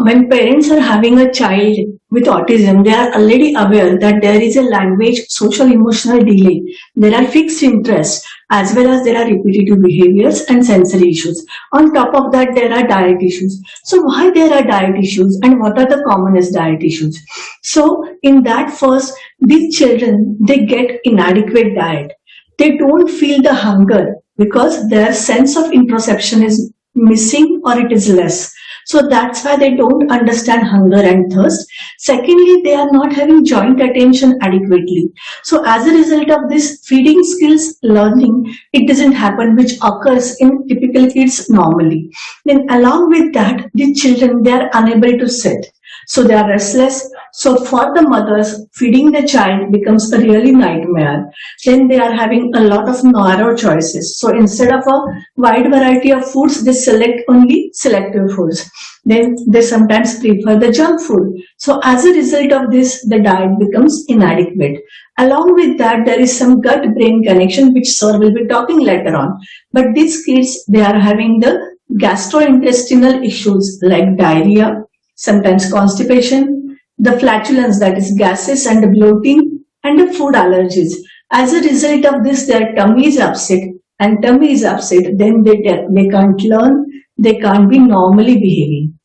When parents are having a child with autism, they are already aware that there is a language, social, emotional delay. There are fixed interests as well as there are repetitive behaviors and sensory issues. On top of that, there are diet issues. So why there are diet issues and what are the commonest diet issues? So in that first, these children, they get inadequate diet. They don't feel the hunger because their sense of interoception is missing or it is less. So that's why they don't understand hunger and thirst. Secondly, they are not having joint attention adequately. So as a result of this feeding skills learning, it doesn't happen, which occurs in typical kids normally. Then along with that, the children, they are unable to sit. So they are restless. So for the mothers, feeding the child becomes a really nightmare. Then they are having a lot of narrow choices. So instead of a wide variety of foods, they select only selective foods. Then they sometimes prefer the junk food. So as a result of this, the diet becomes inadequate. Along with that, there is some gut-brain connection, which sir will be talking later on. But these kids, they are having the gastrointestinal issues like diarrhea, sometimes constipation, the flatulence, that is gases and bloating, and the food allergies. As a result of this, their tummy is upset, and tummy is upset, then they can't learn, they can't be normally behaving.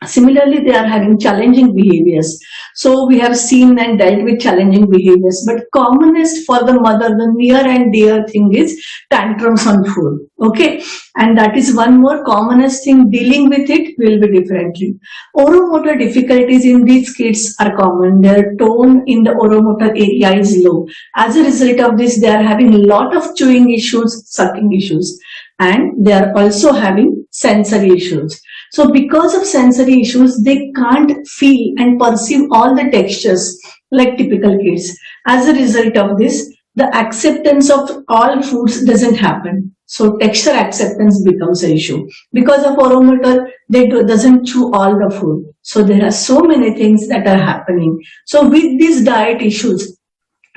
Similarly, they are having challenging behaviors. So we have seen and dealt with challenging behaviors, but commonest for the mother, the near and dear thing is tantrums on food. Okay, and that is one more commonest thing. Dealing with it will be differently. Oromotor difficulties in these kids are common. Their tone in the oromotor area is low. As a result of this, they are having a lot of chewing issues, sucking issues, and they are also having sensory issues. So because of sensory issues, they can't feel and perceive all the textures like typical kids. As a result of this, the acceptance of all foods doesn't happen. So texture acceptance becomes an issue. Because of oromotor, they doesn't chew all the food. So there are so many things that are happening. So with these diet issues,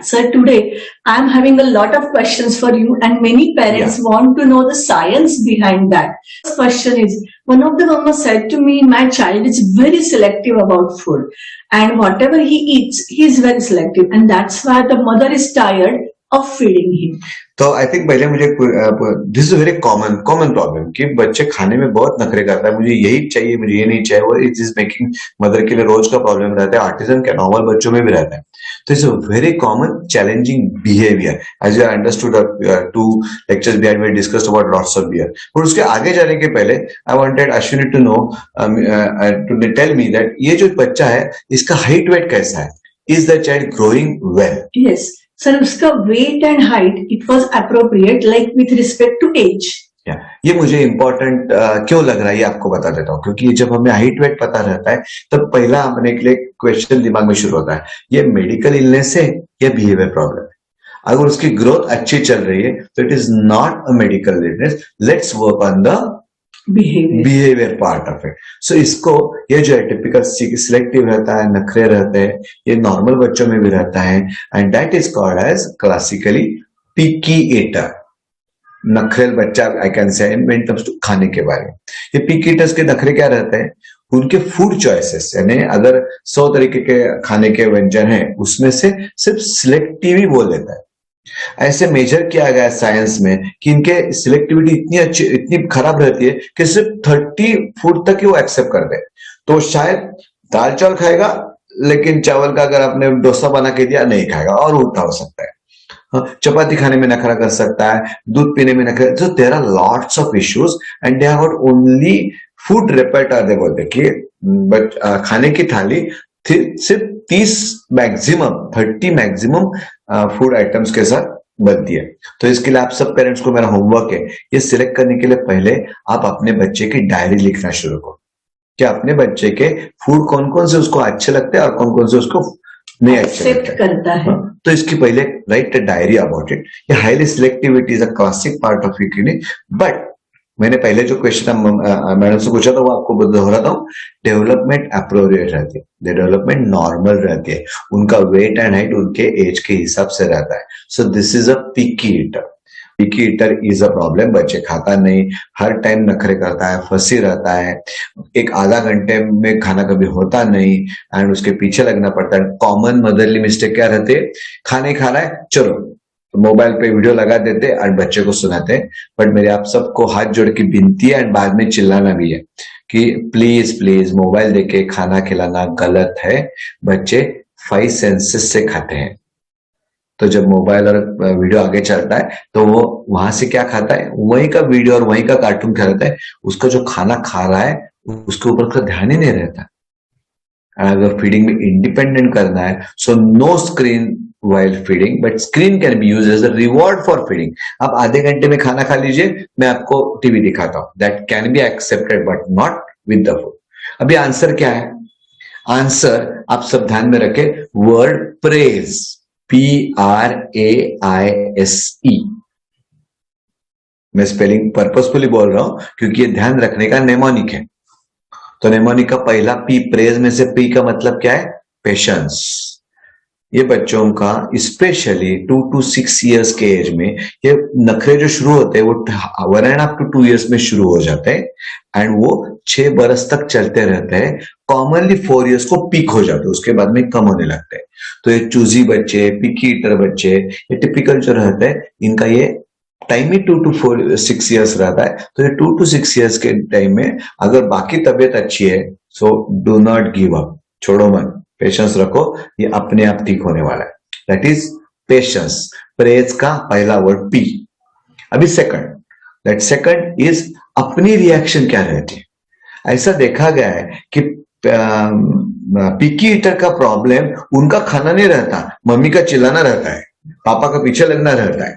sir, today I am having a lot of questions for you, and many parents want to know the science behind that. First question is, one of the mamas said to me, my child is very selective about food, and whatever he eats, he is very selective, and that's why the mother is tired of feeding him. तो I think पहले मुझे this is very common problem कि बच्चे खाने में बहुत नखरे करता है, मुझे यही चाहिए, मुझे ये नहीं चाहिए, और इट इज मेकिंग मदर के लिए रोज का प्रॉब्लम रहता है. ऑटिज्म के नॉर्मल बच्चों में भी रहता है. तो it's a very common challenging behaviour. As you understood 2 lectures behind we discussed about lots of beer. और उसके आगे जाने के पहले I wanted Ashwini to know, to tell me that ये जो बच्चा है इसका हाइट वेट कैसा है. Is the child growing well? Yes sir, उसका weight and height it was appropriate like with respect to age. ये मुझे इंपॉर्टेंट क्यों लग रहा है ये आपको बता देता हूँ, क्योंकि जब हमें हाइट वेट पता रहता है तब पहला अपने के लिए क्वेश्चन दिमाग में शुरू होता है, ये मेडिकल इलनेस है या बिहेवियर प्रॉब्लम है. अगर उसकी ग्रोथ अच्छी चल रही है तो it is not a medical illness. Let's work on the behaviour part of it. So इसको, ये जो है टिपिकल सिलेक्टिव रहता है, नखरे रहते हैं, ये नॉर्मल बच्चों में भी रहता है, and that is called as classically picky eater. नखरेल बच्चा I can say when it comes to खाने के बारे में. ये पिकी ईटर्स के नखरे क्या रहते हैं, उनके फूड चॉइसेस, यानी अगर 100 तरीके के खाने के व्यंजन है उसमें से सिर्फ सिलेक्टिव ही बोल देता है. ऐसे मेजर किया गया साइंस में कि इनके सिलेक्टिविटी इतनी अच्छी, इतनी खराब रहती है कि सिर्फ 30 फूड तक ही वो एक्सेप्ट कर दे. तो शायद दाल चावल खाएगा, लेकिन चावल का अगर आपने डोसा बना के दिया नहीं खाएगा और उल्टा हो सकता है. चपाती खाने में नखरा कर सकता है, दूध पीने में नखरा. So there are lots of issues and they have got only food repertoire. They बोलते कि खाने की थाली सिर्फ 30 मैक्सिमम फूड आइटम्स के साथ बनती है. तो इसके लिए आप सब पेरेंट्स को मेरा होमवर्क है, ये सिलेक्ट करने के लिए पहले आप अपने बच्चे की डायरी लिखना शुरू करो कि अपने बच्चे के फूड कौन कौन से उसको अच्छे लगते हैं और कौन कौन से उसको नहीं अच्छे करता है. तो इसकी पहले write a diary about it. ये highly selectivity is a classic part of it, but मैंने पहले जो क्वेश्चन मैडम से पूछा था वो आपको दोहराता हूँ. डेवलपमेंट अप्रोप्रिएट रहती है, डेवलपमेंट नॉर्मल रहती है, उनका वेट एंड हाइट उनके एज के हिसाब से रहता है. So this is a picky eater. Picky eater is a problem. बच्चे खाता नहीं, हर टाइम नखरे करता है, फंसी रहता है, एक आधा घंटे में खाना कभी होता नहीं एंड उसके पीछे लगना पड़ता है. कॉमन मदरली मिस्टेक क्या रहती है, खाने खा रहा है चलो तो मोबाइल पे वीडियो लगा देते और बच्चे को सुनाते. बट मेरे आप सबको हाथ जोड़ की विनती है एंड बाद में चिल्लाना भी है कि प्लीज प्लीज मोबाइल देके खाना खिलाना गलत है. बच्चे 5 सेंसेस से खाते हैं. तो जब मोबाइल और वीडियो आगे चलता है तो वो वहां से क्या खाता है, वहीं का वीडियो और वहीं का कार्टून खाता है. उसका जो खाना खा रहा है उसके ऊपर उसका ध्यान ही नहीं रहता. अगर फीडिंग में इंडिपेंडेंट करना है, so no screen while feeding, but screen can be used as a reward for feeding. आप आधे घंटे में खाना खा लीजिए, मैं आपको टीवी दिखाता हूं. That can be accepted, but not with the food. अभी आंसर क्या है? आंसर आप सब ध्यान में रखें, वर्ड प्रेज, PRAISE. मैं स्पेलिंग पर्पसफुली बोल रहा हूं क्योंकि ये ध्यान रखने का नेमोनिक है. तो नेमोनिक का पहला पी, प्रेज में से पी का मतलब क्या है, पेशेंस. ये बच्चों का स्पेशली 2 to 6 इयर्स के एज में ये नखरे जो शुरू होते हैं वो 1.5 to 2 इयर्स में शुरू हो जाते हैं एंड वो 6 बरस तक चलते रहते हैं. कॉमनली 4 इयर्स को पीक हो जाते हैं, उसके बाद में कम होने लगते हैं. तो ये चूजी बच्चे, पिकी ईटर बच्चे, ये टिपिकल जो रहते हैं इनका ये टाइम ही 2 to 6 इयर्स रहता है. तो ये 2 to 6 इयर्स के टाइम में अगर बाकी तबीयत अच्छी है so do not give up, छोड़ो मत, पेशेंस रखो, ये अपने आप ठीक होने वाला है. That is patience. प्रेज का पहला वर्ड पी. अभी सेकंड, दैट सेकंड इज अपनी रिएक्शन क्या रहती है. ऐसा देखा गया है कि पिकी ईटर का प्रॉब्लम उनका खाना नहीं रहता, मम्मी का चिल्लाना रहता है, पापा का पीछे लगना रहता है.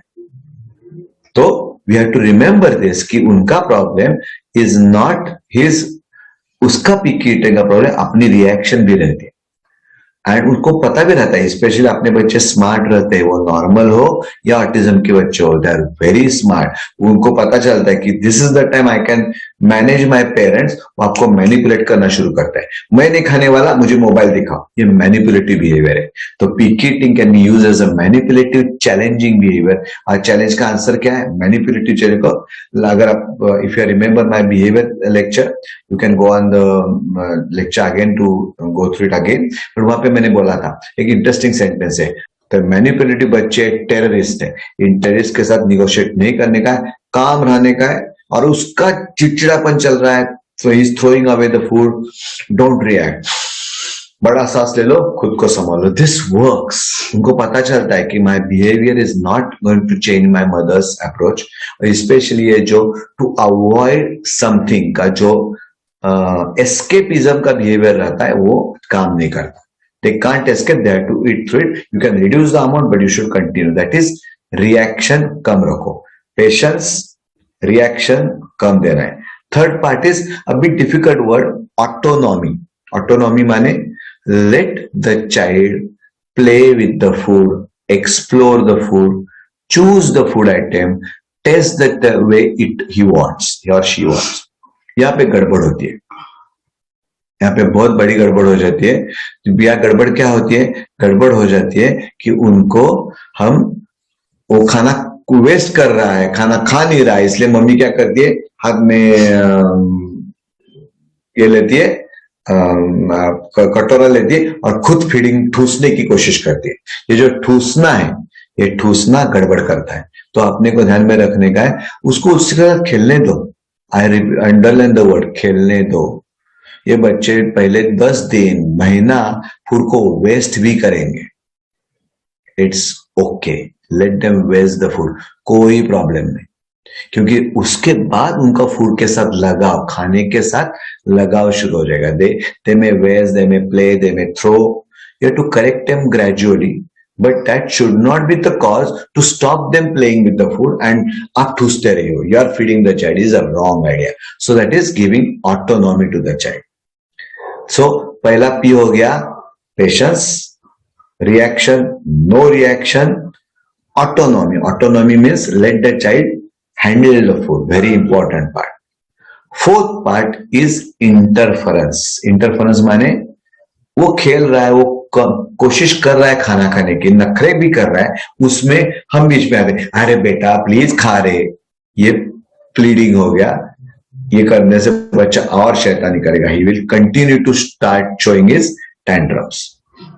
तो we have to remember this कि उनका प्रॉब्लम इज नॉट हिज, उसका पिकी ईटर का प्रॉब्लम अपनी रिएक्शन भी रहती है. एंड उनको पता भी रहता है, स्पेशली अपने बच्चे स्मार्ट रहते हैं, वो नॉर्मल हो या ऑटिज्म के बच्चे हो, दे आर वेरी स्मार्ट. उनको पता चलता है कि this is the time I can manage my parents. वो आपको मैनिपुलेट करना शुरू करता है, मैं नहीं खाने वाला, मुझे मोबाइल दिखाओ. ये मैनिपुलेटिव बिहेवियर है. तो picky eating can be use as a manipulative challenging behaviour. और चैलेंज का आंसर क्या है, मैनिपुलेटिव चैलेंज को. अगर आप if you remember my behaviour lecture, you can go on the lecture again to go through it again. But वहां पे मैंने बोला था एक इंटरेस्टिंग सेंटेंस है, तो मैनिपुलेटिव बच्चे टेररिस्ट है. इन टेररिस्ट के साथ निगोशिएट नहीं करने का है, काम रहने का है. और उसका चिड़चिड़ापन चल रहा है, so he is throwing away the food. Don't react, बड़ा सांस ले लो, खुद को संभालो. This works. उनको पता चलता है कि my behaviour is not going to change my mother's approach. Specially ये जो टू अवॉइड समथिंग का जो एस्केपिज्म का बिहेवियर रहता है वो काम नहीं करता. They can't escape, they have to eat through it. You can reduce the amount, but you should continue. That is reaction कम रखो. Patience, reaction कम देना है. Third part is a bit difficult word, autonomy. Autonomy माने let the child play with the food, explore the food, choose the food item, taste that the way he wants, he or she wants. यहाँ पे गड़बड़ होती है, यहाँ पे बहुत बड़ी गड़बड़ हो जाती है. या गड़बड़ क्या होती है, गड़बड़ हो जाती है कि उनको हम वो खाना वेस्ट कर रहा है, खाना खा नहीं रहा है, इसलिए मम्मी क्या करती है, हाथ में ये लेती है, कटोरा लेती है और खुद फीडिंग ठूसने की कोशिश करती है. ये जो ठूसना है, ये ठूसना गड़बड़ करता है. तो अपने को ध्यान में रखने का है, उसको उसके साथ खेलने दो. आई अंडरलाइन द वर्ड, खेलने दो. ये बच्चे पहले 10 दिन, महीना फूड को वेस्ट भी करेंगे. It's okay, let them waste the food, कोई प्रॉब्लम नहीं. क्योंकि उसके बाद उनका फूड के साथ लगाव, खाने के साथ लगाव शुरू हो जाएगा. They may waste, they may play, they may throw. You have to correct them gradually, but that should not be the cause to stop them playing with the food and आप ठूसते रहे हो. You are feeding the child is a wrong idea. So that is giving autonomy to the child. So पहला P हो गया patience, reaction, no reaction, autonomy. Autonomy means let the child handle the food. Very important part. Fourth part is interference. Interference माने वो खेल रहा है, वो कोशिश कर रहा है खाना खाने की, नखरे भी कर रहा है, उसमें हम बीच में आते, अरे बेटा प्लीज खा रहे, ये प्लीडिंग हो गया। ये करने से बच्चा और शैतानी करेगा, he will continue to start showing his tantrums.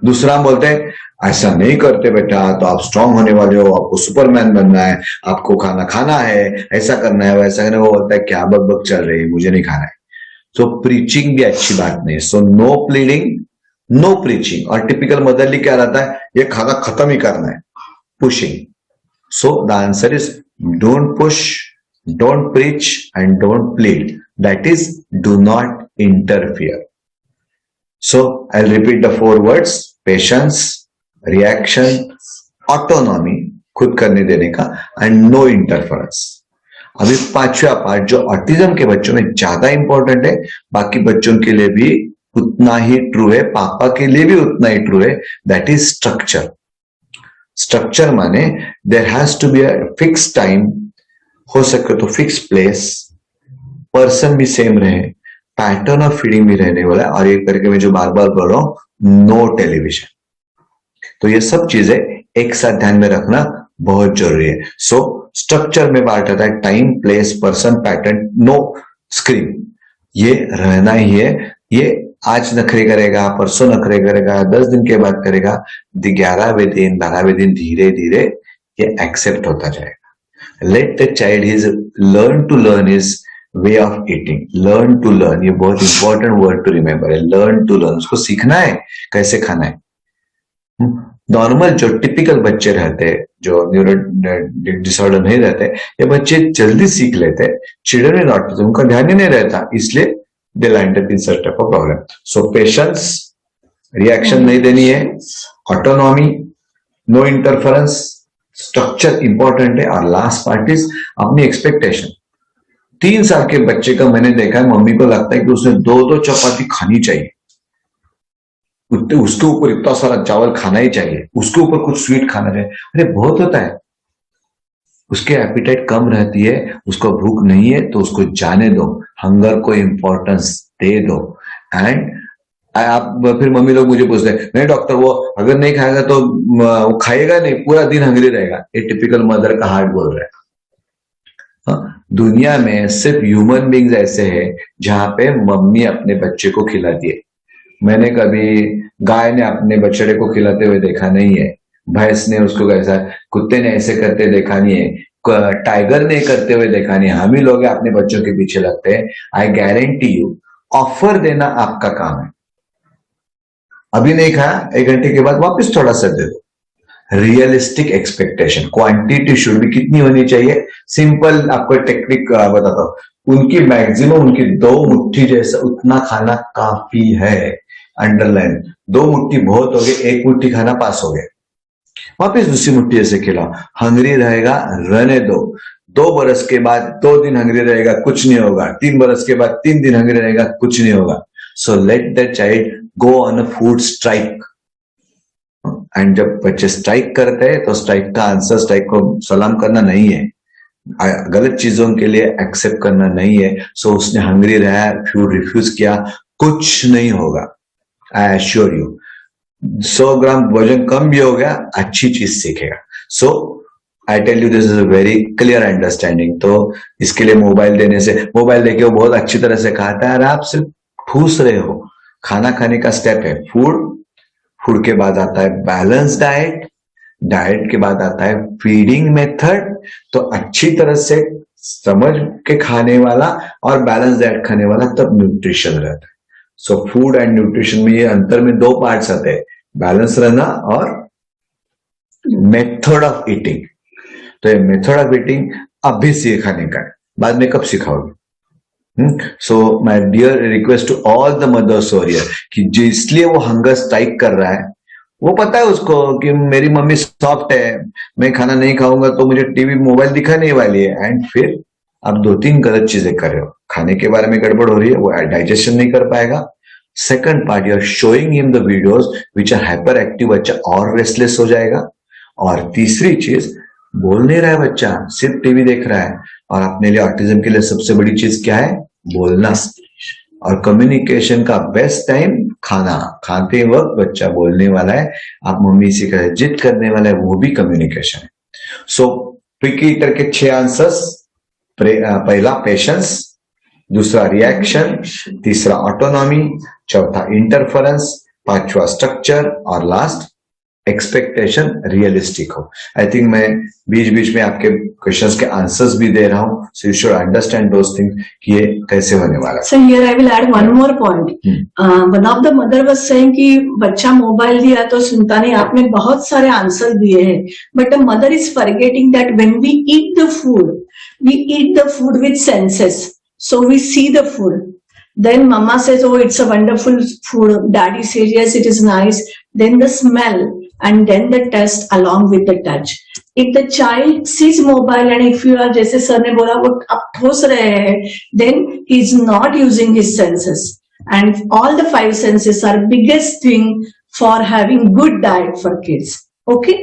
दूसरा हम बोलते हैं ऐसा नहीं करते बेटा तो आप स्ट्रांग होने वाले हो, आपको सुपरमैन बनना है, आपको खाना खाना है, ऐसा करना है वैसा करना है। वो बोलता है क्या बक बक चल रही है, मुझे नहीं खाना है। सो प्रीचिंग भी अच्छी बात नहीं। So no pleading, no preaching. और टिपिकल मदरली क्या रहता है, ये खाना खत्म ही करना है, pushing. So the answer is don't push, don't preach, and don't plead. That is, do not interfere. So I'll repeat the 4 words: patience, reaction, autonomy, खुद करने देने का, and no interference. अभी पांचवा पार्ट जो ऑटिज्म के बच्चों में ज्यादा इंपॉर्टेंट है, बाकी बच्चों के लिए भी उतना ही ट्रू है, पापा के लिए भी उतना ही ट्रू है, दैट इज स्ट्रक्चर। स्ट्रक्चर माने there has to be a fix time, हो सके तो फिक्स प्लेस, पर्सन भी सेम रहे, पैटर्न ऑफ फीडिंग भी रहने वाला है, और ये करके मैं जो बार बार बोल रहा हूं, नो टेलीविजन। तो ये सब चीजें एक साथ ध्यान में रखना बहुत जरूरी है। सो स्ट्रक्चर में बांट रहता है time, place, person, pattern, no screen. ये रहना ही है। ये आज नखरे करेगा, परसों नखरे करेगा, 10 दिन के बाद करेगा, 11वें दिन 12वें दिन धीरे धीरे ये एक्सेप्ट होता जाएगा। Let the child learn to learn his way of eating. Learn to learn, ये बहुत इंपॉर्टेंट वर्ड टू रिमेम्बर है। लर्न टू लर्न, उसको सीखना है कैसे खाना है। नॉर्मल जो टिपिकल बच्चे रहते हैं, जो न्यूरो डिसऑर्डर नहीं रहते, ये बच्चे जल्दी सीख लेते हैं। चिल्ड्रन विद ऑटिज्म उनका ध्यान ही नहीं रहता, इसलिए they land up in such type of problem. So patience, reaction नहीं देनी है, autonomy, no interference, structure important है, और लास्ट पार्ट इज अपनी एक्सपेक्टेशन। 3 साल के बच्चे का मैंने देखा है, मम्मी को लगता है कि उसने 2-2 चपाती खानी चाहिए, उसके ऊपर इतना सारा चावल खाना ही चाहिए, उसके ऊपर कुछ स्वीट खाना चाहिए। अरे बहुत होता है, उसके एपिटाइट कम रहती है, उसको भूख नहीं है तो उसको जाने दो, हंगर को इंपॉर्टेंस दे दो। एंड आप फिर मम्मी लोग मुझे पूछते हैं, नहीं डॉक्टर वो अगर नहीं खाएगा तो वो खाएगा नहीं, पूरा दिन हंगरी रहेगा। ये टिपिकल मदर का हार्ट बोल रहा है। हाँ, दुनिया में सिर्फ ह्यूमन बींग्स ऐसे हैं जहां पे मम्मी अपने बच्चे को खिलाती है। मैंने कभी गाय ने अपने बछड़े को खिलाते हुए देखा नहीं है, भैंस ने उसको कैसा, कुत्ते ने ऐसे करते देखा नहीं है, टाइगर ने करते हुए देखा नहीं है। हम ही लोग अपने बच्चों के पीछे लगते हैं। आई गारंटी यू, ऑफर देना आपका काम है। अभी नहीं खाया, 1 घंटे के बाद वापस थोड़ा सा दे दो। रियलिस्टिक एक्सपेक्टेशन, क्वांटिटी शुड भी कितनी होनी चाहिए। सिंपल आपको टेक्निक बताता हूं, उनकी मैक्सिमम उनकी 2 मुट्ठी जैसा उतना खाना काफी है। अंडरलाइन, 2 मुट्ठी बहुत हो गए, 1 मुट्ठी खाना पास हो गया, वापस दूसरी मुट्ठी ऐसे खिलाओ। हंगरी रहेगा, रहने दो। 2 बरस के बाद 2 दिन हंगरी रहेगा, कुछ नहीं होगा। 3 बरस के बाद 3 दिन हंगरी रहेगा, कुछ नहीं होगा। So let the child go on a food strike. And जब बच्चे स्ट्राइक करते हैं तो स्ट्राइक का आंसर स्ट्राइक को सलाम करना नहीं है, गलत चीजों के लिए एक्सेप्ट करना नहीं है। सो उसने हंगरी रहा, फूड रिफ्यूज किया, कुछ नहीं होगा। आई एश्योर यू, 100 ग्राम वजन कम भी हो गया, अच्छी चीज सीखेगा। So I tell you this is a very clear understanding. तो इसके लिए मोबाइल देने से, मोबाइल देके वो बहुत अच्छी तरह से खाता है और आप सिर्फ ठूस रहे हो। खाना खाने का स्टेप है फूड, फूड के बाद आता है बैलेंस डाइट, डाइट के बाद आता है फीडिंग मेथड। तो अच्छी तरह से समझ के खाने वाला और बैलेंस डाइट खाने वाला, तब न्यूट्रिशन रहता है। सो फूड एंड न्यूट्रिशन में ये अंतर में 2 पार्ट्स आते हैं, बैलेंस रहना और मेथड ऑफ ईटिंग। तो ये मेथड ऑफ ईटिंग अभी सिखाने का है, बाद में कब सिखाओगे? So my dear request to all the mothers over here कि जिसलिए वो हंगर स्ट्राइक कर रहा है, वो पता है उसको कि मेरी मम्मी सॉफ्ट है, मैं खाना नहीं खाऊंगा तो मुझे टीवी मोबाइल दिखाने वाली है। एंड फिर आप 2-3 गलत चीजें कर रहे हो, खाने के बारे में गड़बड़ हो रही है, वो डाइजेशन नहीं कर पाएगा। Second part, you are showing him the videos which are hyperactive, बच्चा और रेस्टलेस हो जाएगा। और तीसरी चीज, बोल नहीं रहा है बच्चा, सिर्फ टीवी देख रहा है। और अपने लिए ऑटिज्म के लिए सबसे बड़ी चीज क्या है? बोलना। और कम्युनिकेशन का बेस्ट टाइम खाना खाते वक्त बच्चा बोलने वाला है, आप मम्मी से कहे जिद करने वाला है, वो भी कम्युनिकेशन है। सो ट्विकी ईटर के 6 आंसर्स। पहला पेशेंस, दूसरा रिएक्शन, तीसरा ऑटोनॉमी, चौथा इंटरफरेंस, पांचवा स्ट्रक्चर और लास्ट एक्सपेक्टेशन रियलिस्टिक हो। आई थिंक मैं बीच बीच में आपके क्वेश्चंस के आंसर्स भी दे रहा हूं, so you should understand those things कि ये कैसे होने वाला है। So here I will add one more point. One of the mother was saying कि बच्चा मोबाइल दिया तो सुनता नहीं, आपने बहुत सारे आंसर दिए हैं, but the mother is forgetting that when we eat the food with senses. So we see the food. Then mama says, oh, it's a wonderful food. Daddy says, yes, it is nice. Then the smell and then the taste along with the touch. If the child sees mobile and if you are, जैसे sir ने बोला, वो आप ठोस रहे हैं, then he is not using his senses. And all the 5 senses are biggest thing for having good diet for kids. Okay?